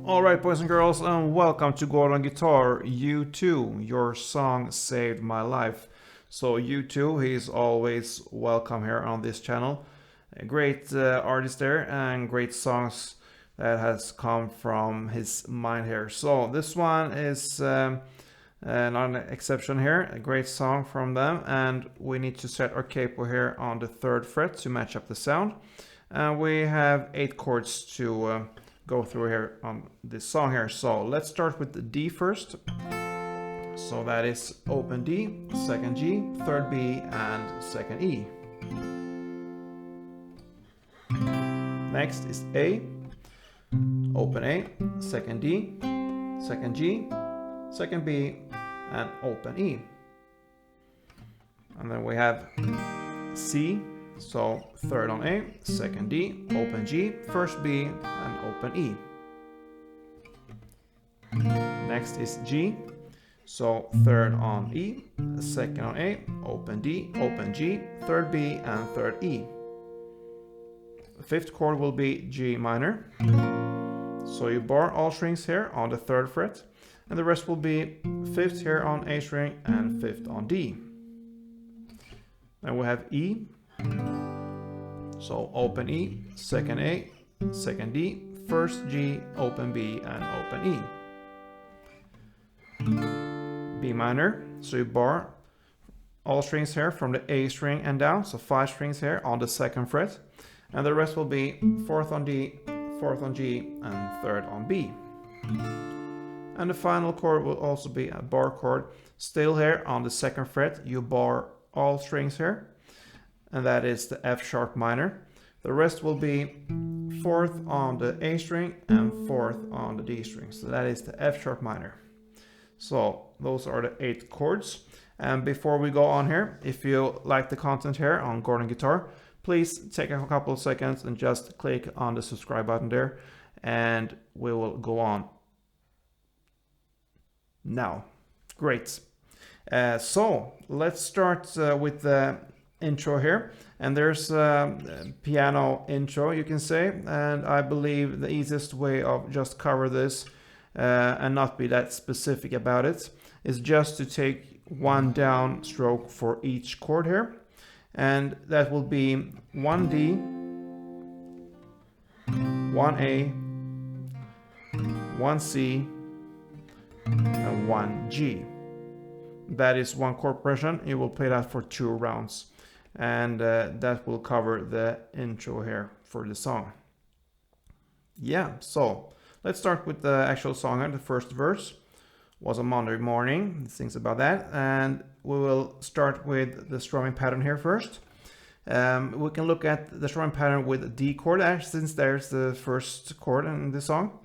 Alright, boys and girls, and welcome to Chord on Guitar. U2, your song saved my life. So U2, he's always welcome here on this channel. A great artist there and great songs that has come from his mind here. So this one is not an exception here. A great song from them, and we need to set our capo here on the 3rd fret to match up the sound. And we have 8 chords to go through here on this song here. So let's start with the D first. So that is open D, 2nd G, 3rd B, and 2nd E. Next is A, open A, 2nd D, 2nd G, 2nd B, and open E. And then we have C, so 3rd on A, 2nd D, open G, 1st B, and open E. Next is G, so 3rd on E, 2nd on A, open D, open G, 3rd B, and 3rd E. The 5th chord will be G minor, so you bar all strings here on the 3rd fret, and the rest will be 5th here on A string and 5th on D. Then we have E, so open E, 2nd A, 2nd D, 1st G, open B, and open E. B minor, so you bar all strings here from the A string and down, so 5 strings here on the 2nd fret, and the rest will be 4th on D, 4th on G, and 3rd on B. And the final chord will also be a bar chord, still here on the 2nd fret, you bar all strings here, and that is the F sharp minor. The rest will be 4th on the A string and 4th on the D string, so that is the F sharp minor. So those are the 8 chords. And before we go on here, if you like the content here on Chord on Guitar, please take a couple of seconds and just click on the subscribe button there, and we will go on now. Great. So let's start with the intro here, and there's a piano intro, you can say, and I believe the easiest way of just cover this and not be that specific about it is just to take one down stroke for each chord here, and that will be 1 D, 1 A, 1 C, and 1 G. That is one chord progression. You will play that for 2 rounds, and that will cover the intro here for the song. Yeah, so let's start with the actual song here. The first verse was a Monday morning. It sings about that, and we will start with the strumming pattern here first. We can look at the strumming pattern with a D chord, since there's the first chord in the song.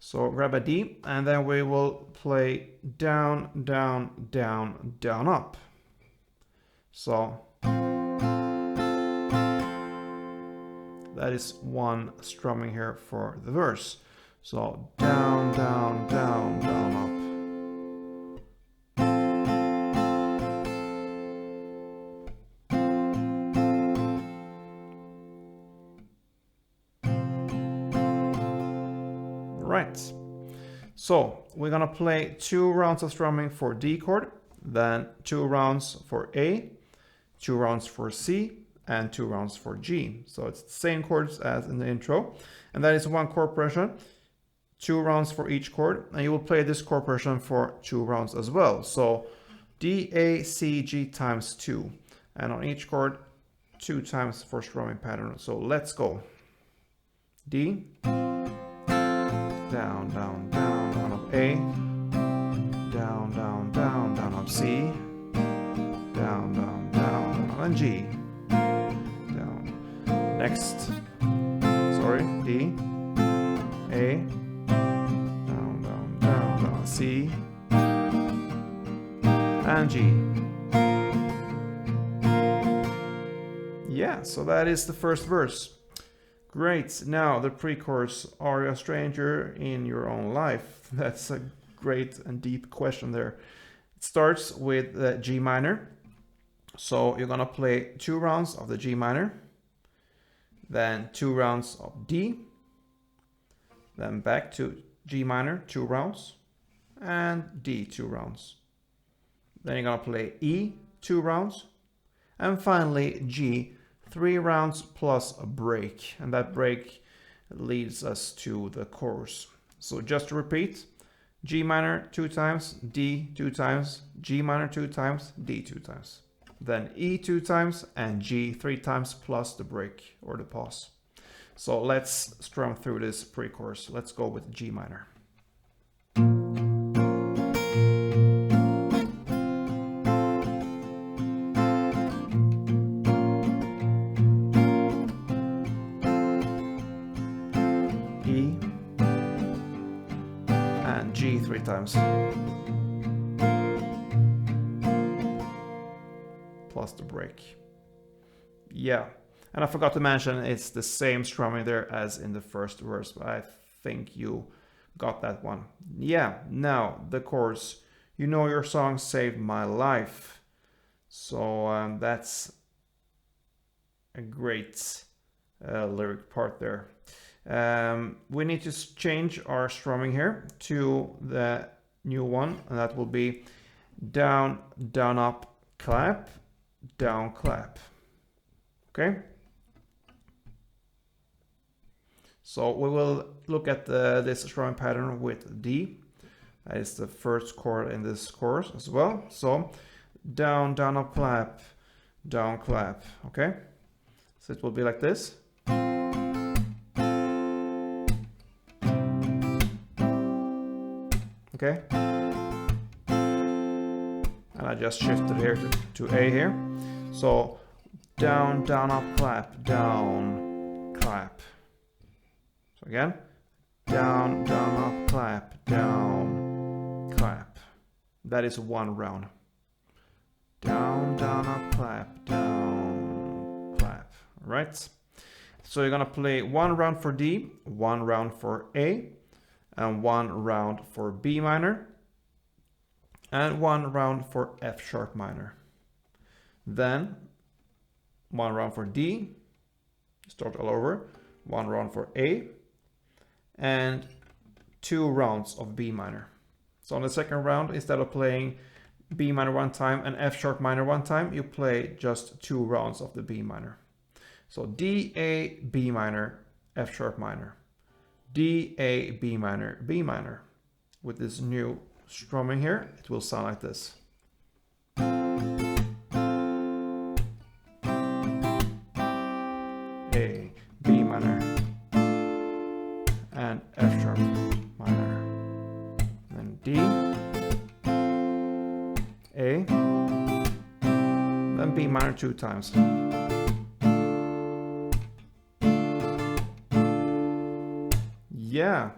So grab a D, and then we will play down, down, down, down, up. So that is one strumming here for the verse. So down, down, down, down, up. Right. So we're gonna play 2 rounds of strumming for D chord, then 2 rounds for A, 2 rounds for C, and 2 rounds for G. So it's the same chords as in the intro, and that is one chord progression, 2 rounds for each chord, and you will play this chord progression for 2 rounds as well. So D, A, C, G times 2, and on each chord 2 times for strumming pattern. So let's go. D, down, down, down, down up A, down, down, down, down up C, down, down, down, down, and G, down. Next, sorry, D, A, down, down, down, down, C, and G. Yeah, so that is the first verse. Great. Now the pre-chorus, are you a stranger in your own life? That's a great and deep question there. It starts with the G minor. So you're gonna play 2 rounds of the G minor, then 2 rounds of D, then back to G minor 2 rounds, and D 2 rounds. Then you're gonna play E 2 rounds, and finally G 3 rounds plus a break, and that break leads us to the chorus. So just to repeat, G minor 2 times, D 2 times, G minor 2 times, D 2 times. Then E 2 times and G 3 times plus the break or the pause. So let's strum through this pre-chorus. Let's go with G minor. E and G 3 times. Plus the break. Yeah, and I forgot to mention it's the same strumming there as in the first verse, but I think you got that one. Yeah, now the chorus. You know your song saved my life. So that's a great lyric part there. We need to change our strumming here to the new one, and that will be down, down, up, clap, down, clap. Okay? So we will look at this strumming pattern with D. That is the first chord in this chorus as well. So down, down, up, clap, down, clap. Okay? So it will be like this. Okay? And I just shifted here to A here. So down, down, up, clap, down, clap. So again, down, down, up, clap, down, clap. That is one round. Down, down, up, clap, down, clap. All right. So you're gonna play one round for D, one round for A, and one round for B minor, and one round for F sharp minor. Then one round for D, start all over, one round for A, and 2 rounds of B minor. So on the second round, instead of playing B minor one time and F sharp minor one time, you play just 2 rounds of the B minor. So D, A, B minor, F sharp minor, D, A, B minor, B minor. With this new strumming here, it will sound like this. A, B minor, and F sharp minor. Then D, A, then B minor 2 times. Yeah,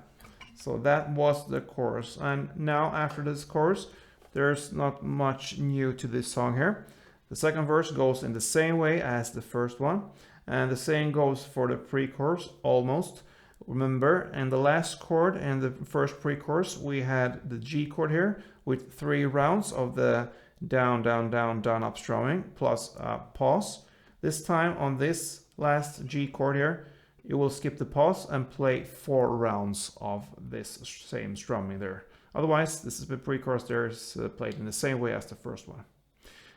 so that was the chorus. And now after this chorus, there's not much new to this song here. The second verse goes in the same way as the first one. And the same goes for the pre-chorus, almost. Remember, in the last chord in the first pre-chorus, we had the G chord here with 3 rounds of the down, down, down, down, up strumming plus pause. This time on this last G chord here, you will skip the pause and play 4 rounds of this same strumming there. Otherwise, this is the pre-chorus there is played in the same way as the first one.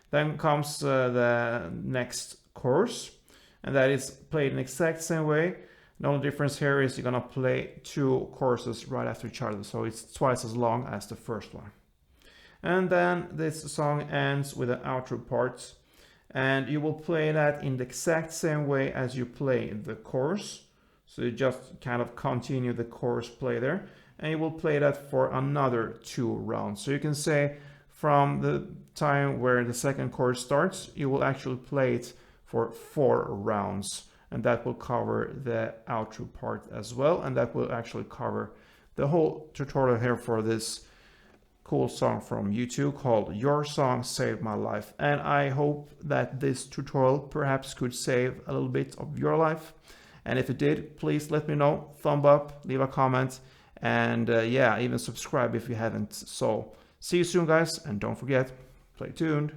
Then comes the next chorus, and that is played in the exact same way. The only difference here is you're gonna play 2 choruses right after each other, so it's twice as long as the first one. And then this song ends with an outro part, and you will play that in the exact same way as you play the chorus. So you just kind of continue the chorus play there, and you will play that for another 2 rounds. So you can say from the time where the second chorus starts, you will actually play it for 4 rounds, and that will cover the outro part as well, and that will actually cover the whole tutorial here for this cool song from YouTube called Your Song Saved My Life. And I hope that this tutorial perhaps could save a little bit of your life, and if it did, please let me know. Thumb up, leave a comment, and yeah, even subscribe if you haven't. So see you soon, guys, and don't forget, play tuned.